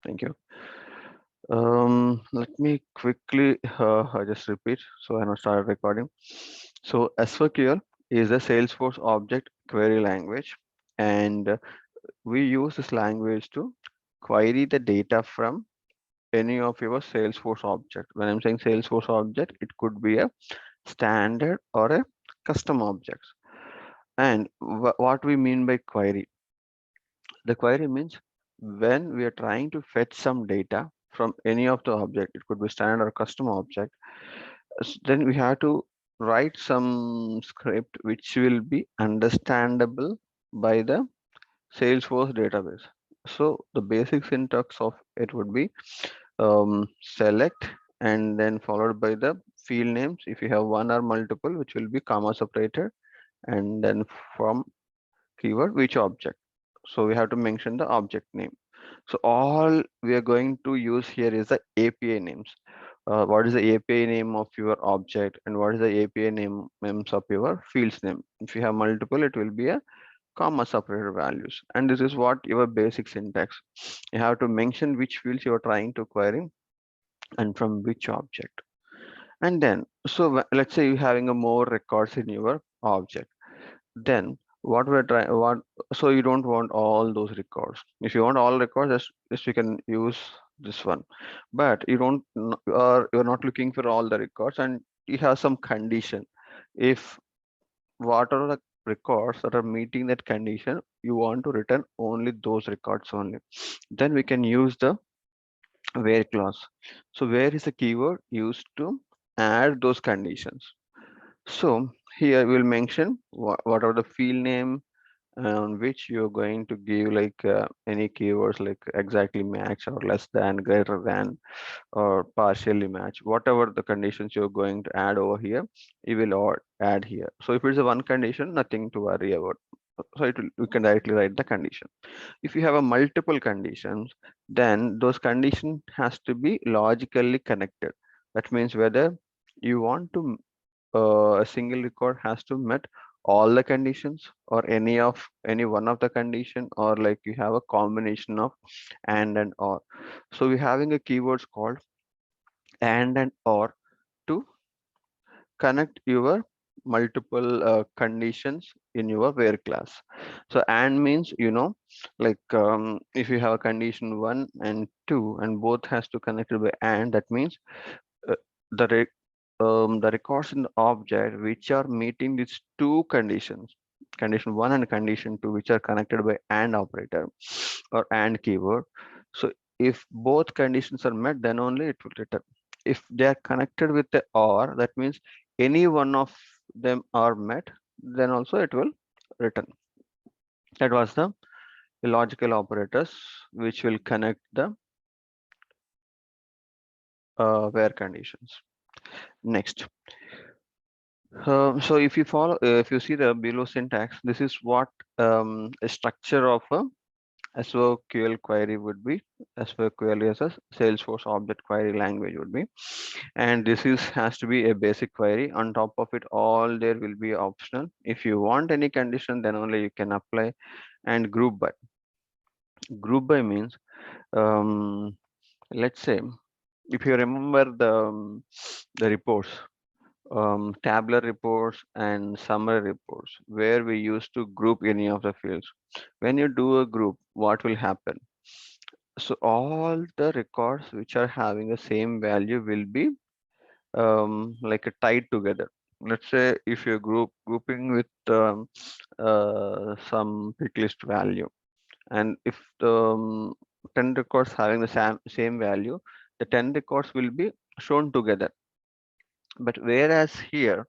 Thank you. Let me quickly just repeat so I know start recording. So SQL is a Salesforce object query language, and we use this language to query the data from any of your Salesforce object. When I'm saying Salesforce object, it could be a standard or a custom objects. And what we mean by query? The query means when we are trying to fetch some data from any of the object, it could be standard or custom object, then we have to write some script which will be understandable by the Salesforce database. So the basic syntax of it would be select and then followed by the field names if you have one or multiple, which will be comma separated, and then from keyword which object. So we have to mention the object name. So all we are going to use here is the API names. What is the API name of your object and what is the API names of your fields name? If you have multiple, it will be a comma separated values. And this is what your basic syntax. You have to mention which fields you are trying to query and from which object. And then, so let's say you're having a more records in your object. Then what we're trying, what so you don't want all those records. If you want all records, just you can use this one. But you don't, or you're not looking for all the records, and you have some condition. If what are the records that are meeting that condition, you want to return only those records only. Then we can use the where clause. So where is the keyword used to add those conditions. So here we'll mention what are the field name on which you're going to give like any keywords like exactly match or less than, greater than, or partially match. Whatever the conditions you're going to add over here, you will add here. So if it's a one condition, nothing to worry about. So we can directly write the condition. If you have a multiple conditions, then those condition has to be logically connected. That means whether you want to a single record has to met all the conditions or any one of the condition, or like you have a combination of and or. So we're having a keywords called and or to connect your multiple conditions in your where class. So and means, like if you have a condition 1 and 2 and both has to connect by and, that means uh, the the records in the object which are meeting these two conditions, condition 1 and condition 2, which are connected by and operator or and keyword. So if both conditions are met, then only it will return. If they are connected with the or, that means any one of them are met, then also it will return. That was the logical operators which will connect the where conditions. Next, so if you follow, if you see the below syntax, this is what a structure of a SOQL query would be. SOQL is a Salesforce object query language would be, and this is has to be a basic query. On top of it, all there will be optional. If you want any condition, then only you can apply. And group by. Group by means, um, let's say, if you remember the reports, tabular reports and summary reports, where we used to group any of the fields. When you do a group, what will happen? So all the records which are having the same value will be like a tied together. Let's say if you're grouping with some pick list value, and if the 10 records having the same value, the 10 records will be shown together. But whereas here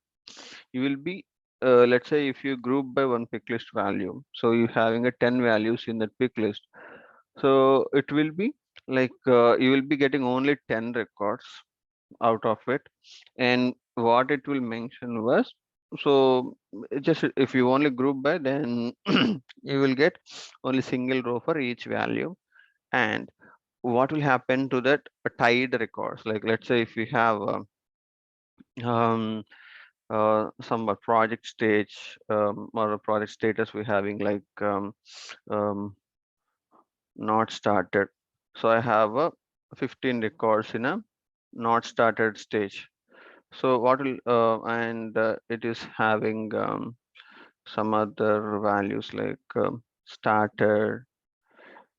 you will be let's say if you group by one pick list value, so you having a 10 values in that pick list, so it will be like you will be getting only 10 records out of it. And what it will mention was, so just if you only group by, then you will get only single row for each value. And what will happen to that tied records, like let's say if we have um some project stage or a project status we're having like um, not started. So I have a 15 records in a not started stage. So what will and it is having some other values like started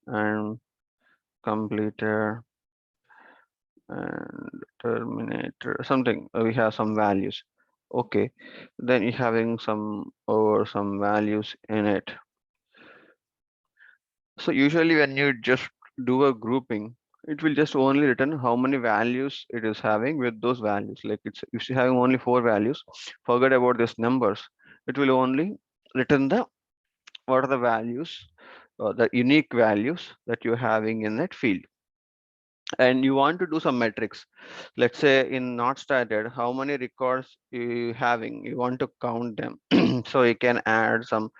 and completed and terminator something. We have some values. Okay, then you having some or some values in it. So usually when you just do a grouping, it will just only return how many values it is having with those values. Like it's if you having only 4 values, forget about these numbers. It will only return the what are the values, the unique values that you're having in that field. And you want to do some metrics. Let's say in not started, how many records you having, you want to count them. So you can add some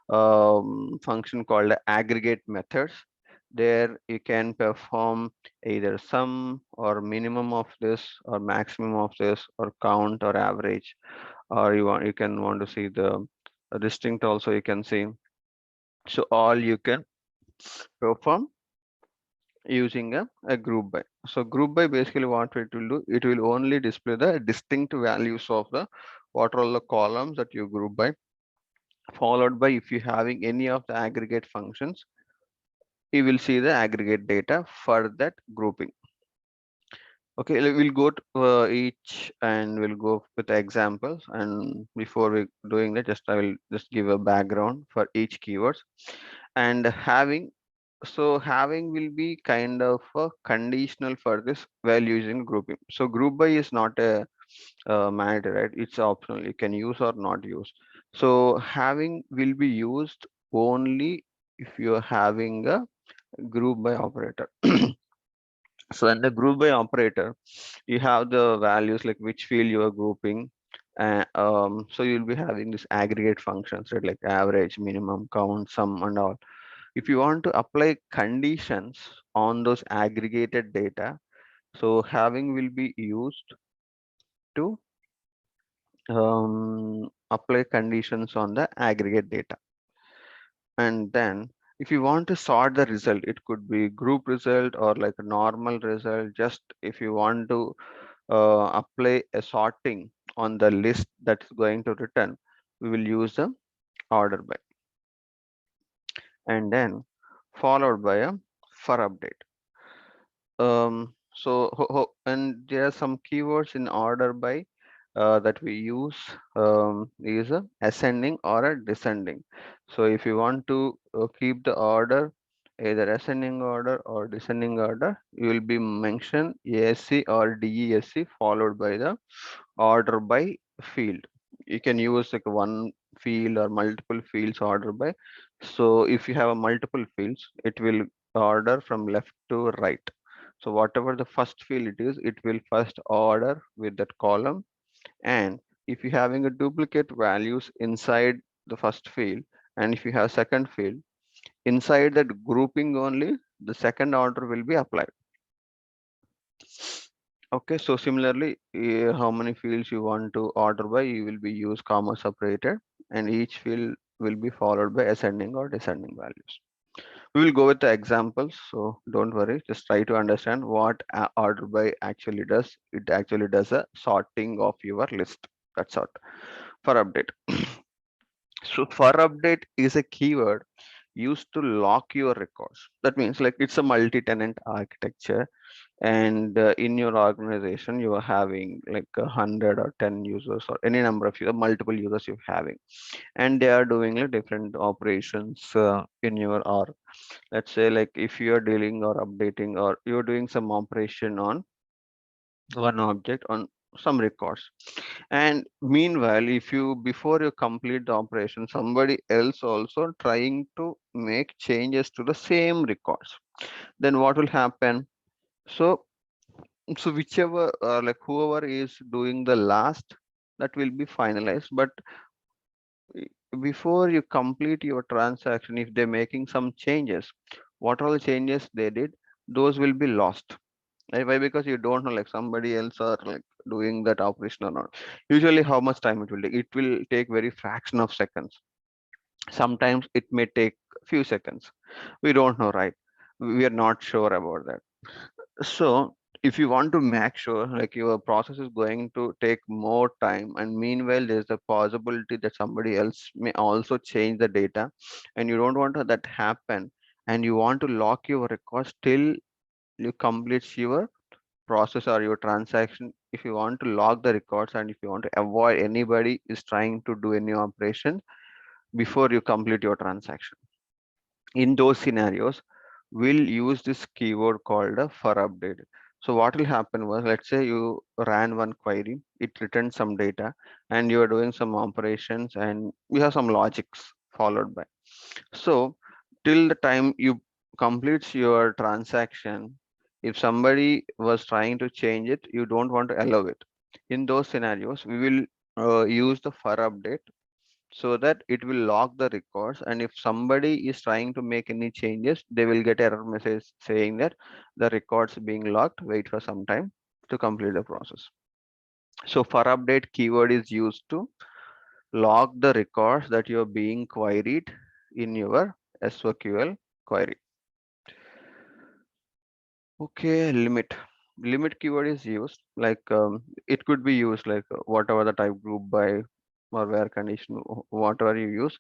function called aggregate methods. There you can perform either sum or minimum of this or maximum of this or count or average, or you can want to see the distinct also you can see. So all you can perform using a group by. So group by basically what it will do, it will only display the distinct values of the what are all the columns that you group by, followed by if you having any of the aggregate functions, you will see the aggregate data for that grouping. Okay, we'll go to each and we'll go with examples. And before we doing that, just I will just give a background for each keywords. And having, so having will be kind of a conditional for this while using grouping. So group by is not a mandatory, right? It's optional. You can use or not use. So having will be used only if you're having a group by operator. So in the group by operator, you have the values like which field you are grouping. So you'll be having this aggregate functions, right? Like average, minimum, count, sum, and all. If you want to apply conditions on those aggregated data, so having will be used to apply conditions on the aggregate data. And then if you want to sort the result, it could be group result or like a normal result. Just if you want to apply a sorting on the list that's going to return, we will use the order by, and then followed by a for update. And there are some keywords in order by that we use, is a ascending or a descending. So if you want to keep the order either ascending order or descending order, you will be mention ASC or DESC followed by the order by field. You can use like one field or multiple fields order by. So if you have a multiple fields, it will order from left to right. So whatever the first field it is, it will first order with that column. And if you're having a duplicate values inside the first field, and if you have second field, inside that grouping only, the second order will be applied. Okay, so similarly, how many fields you want to order by, you will be use comma separated, and each field will be followed by ascending or descending values. We will go with the examples, so don't worry, just try to understand what order by actually does. It actually does a sorting of your list. That's all. For update. So for update is a keyword used to lock your records. That means like it's a multi-tenant architecture, and in your organization you are having like 100 or 10 users or any number of users, multiple users you're having, and they are doing like different operations in your org. Let's say like if you are dealing or updating or you're doing some operation on one object on some records, and meanwhile if you before you complete the operation, somebody else also trying to make changes to the same records, then what will happen? So so whichever like whoever is doing the last, that will be finalized. But before you complete your transaction, if they're making some changes, what all the changes they did, those will be lost. Why? Because you don't know like somebody else are like doing that operation or not. Usually how much time it will take? It will take very fraction of seconds. Sometimes it may take few seconds. We don't know, right? we are not sure about that. So if you want to make sure like your process is going to take more time, and meanwhile there's a possibility that somebody else may also change the data, and you don't want that happen, and you want to lock your records till you complete your process or your transaction. If you want to log the records, and if you want to avoid anybody is trying to do any operation before you complete your transaction, in those scenarios we'll use this keyword called a for update. So what will happen was, let's say you ran one query, it returns some data, and you are doing some operations, and you have some logics followed by. So till the time you completes your transaction, if somebody was trying to change it, you don't want to allow it. In those scenarios we will use the for update, so that it will log the records, and if somebody is trying to make any changes, they will get error message saying that the records being logged, wait for some time to complete the process. So for update keyword is used to log the records that you're being queried in your SOQL query. Okay, limit keyword is used like it could be used like whatever the type group by or where condition, whatever you use,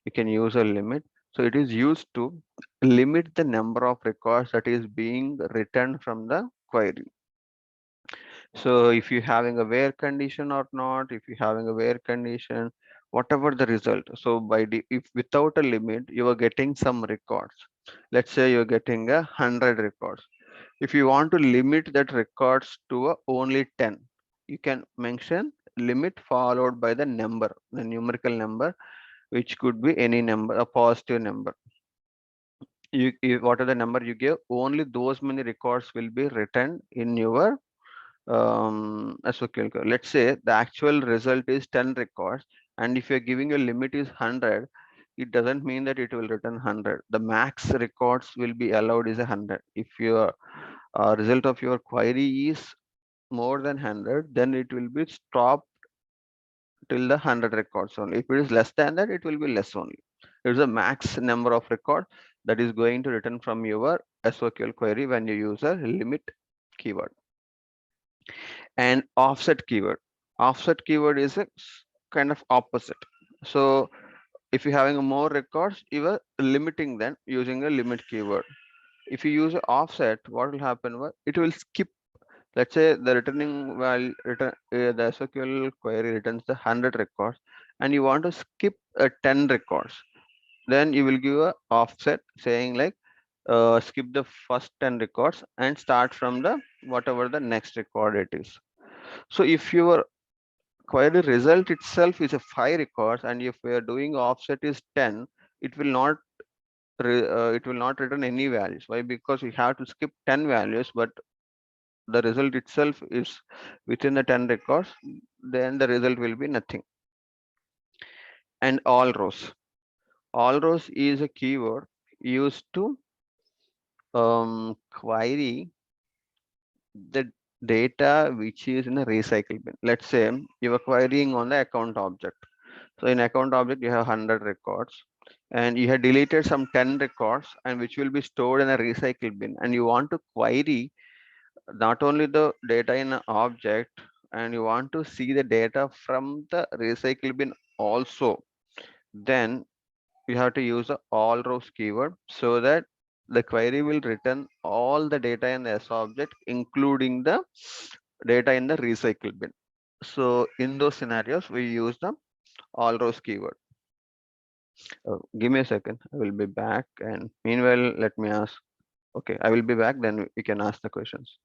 you can use a limit. So it is used to limit the number of records that is being returned from the query. So if you having a where condition or not, if you having a where condition, whatever the result. So if without a limit, you are getting some records. Let's say you're getting 100 records. If you want to limit that records to only 10, you can mention limit followed by the number, the numerical number, which could be any number, a positive number. What are the number you give? Only those many records will be written in your SOQL code. Let's say the actual result is 10 records, and if you're giving a limit is 100, it doesn't mean that it will return 100. The max records will be allowed is 100. If your result of your query is more than 100, then it will be stopped till the 100 records only. If it is less than that, it will be less only. It's a max number of record that is going to return from your SOQL query when you use a limit keyword. And offset keyword. Offset keyword is a kind of opposite. So if you're having more records, you are limiting them using a limit keyword. If you use offset, what will happen? It will skip. Let's say the returning value, the SQL query returns the 100 records, and you want to skip 10 records. Then you will give a offset saying like skip the first 10 records and start from the whatever the next record it is. So if your query result itself is a 5 records, and if we are doing offset is 10, it will not it will not return any values. Why? Because we have to skip 10 values, but the result itself is within the 10 records, then the result will be nothing. And all rows is a keyword used to query the data which is in a recycle bin. Let's say you are querying on the account object. So in account object you have 100 records, and you have deleted some 10 records, and which will be stored in a recycle bin, and you want to query not only the data in an object, and you want to see the data from the recycle bin also, then you have to use the all rows keyword, so that the query will return all the data in the S object, including the data in the recycle bin. So in those scenarios we use the all rows keyword. Give me a second, I will be back, and meanwhile let me ask. Okay, I will be back, then we can ask the questions.